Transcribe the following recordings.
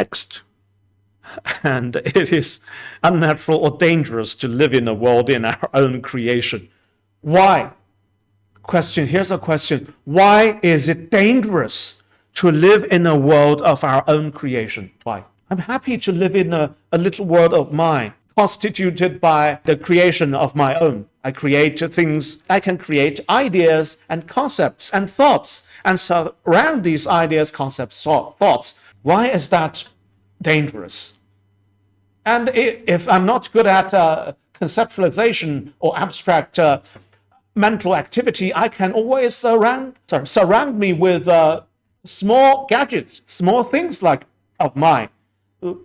next. And it is unnatural or dangerous to live in a world in our own creation. Why? Here's a question. Why is it dangerous to live in a world of our own creation? Why? I'm happy to live in a little world of mine, constituted by the creation of my own. I create things, I can create ideas and concepts and thoughts, and surround these ideas, concepts, thoughts. Why is that dangerous? And if I'm not good at conceptualization or abstract mental activity, I can always surround me with small gadgets, small things like of mine,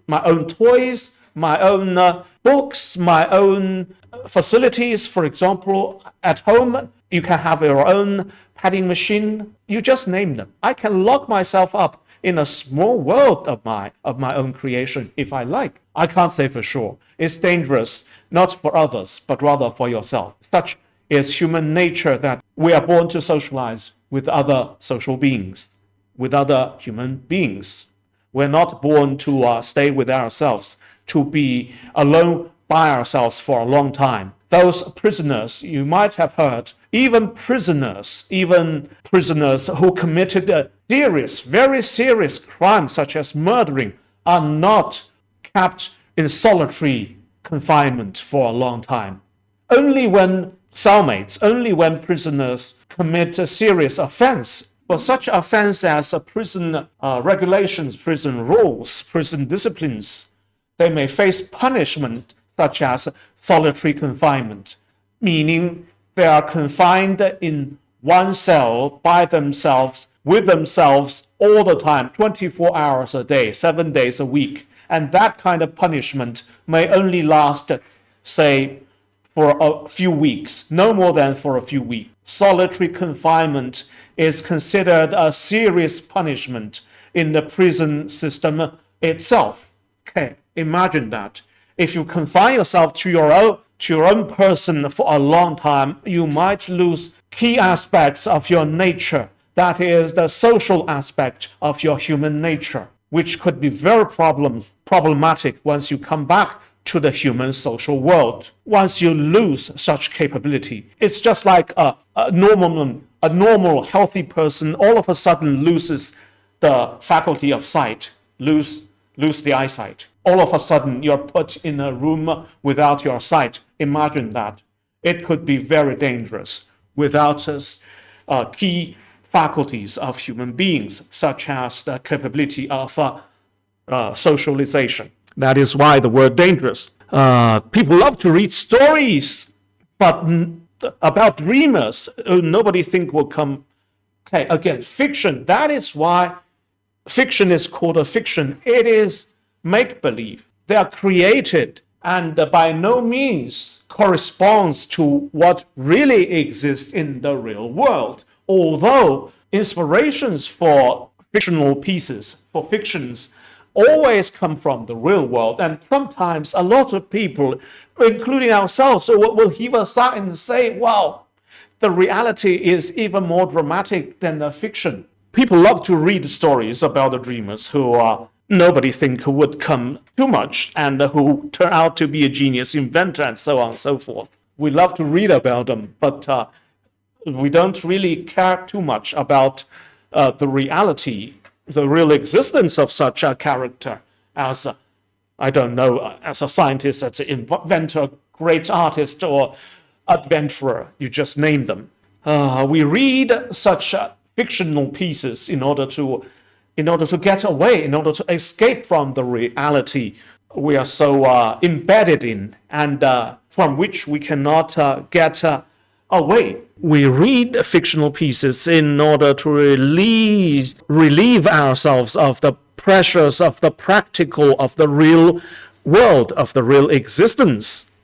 my own toys, my own books, my own facilities. For example, at home, you can have your own padding machine. You just name them. I can lock myself up in a small world of my own creation if I like. I can't say for sure. It's dangerous, not for others, but rather for yourself. Such is human nature, that we are born to socialize with other social beings, with other human beings. We're not born to stay with ourselves, to be alone by ourselves for a long time. Those prisoners, you might have heard, even prisoners who committed a very serious crimes such as murdering, are not kept in solitary confinement for a long time. Only when prisoners commit a serious offense, for such offense as prison regulations, prison rules, prison disciplines, they may face punishment such as solitary confinement, meaning they are confined in one cell by themselves, with themselves all the time, 24 hours a day, 7 days a week. And that kind of punishment may only last, say, for a few weeks, no more than for a few weeks. Solitary confinement is considered a serious punishment in the prison system itself. Okay, imagine that. If you confine yourself to your own person for a long time, you might lose key aspects of your nature. That is the social aspect of your human nature, which could be very problematic once you come back to the human social world. Once you lose such capability, it's just like a normal healthy person all of a sudden loses the faculty of sight, lose the eyesight. All of a sudden, you're put in a room without your sight. Imagine that. It could be very dangerous without key faculties of human beings, such as the capability of socialization. That is why the word dangerous. People love to read stories, but about dreamers, nobody think will come. Okay, again, fiction. That is why fiction is called a fiction. It is make-believe. They are created and by no means corresponds to what really exists in the real world. Although inspirations for fictional pieces, for fictions, always come from the real world, and sometimes a lot of people, including ourselves, will heave a sigh and say, wow, the reality is even more dramatic than the fiction. People love to read stories about the dreamers who nobody think would come too much and who turn out to be a genius inventor and so on and so forth. We love to read about them, but we don't really care too much about the reality, the real existence of such a character as, as a scientist, as an inventor, great artist, or adventurer. You just name them. We read such fictional pieces in order to get away, in order to escape from the reality we are so embedded in, and from which we cannot get away. We read fictional pieces in order to relieve ourselves of the pressures of the practical, of the real world, of the real existence.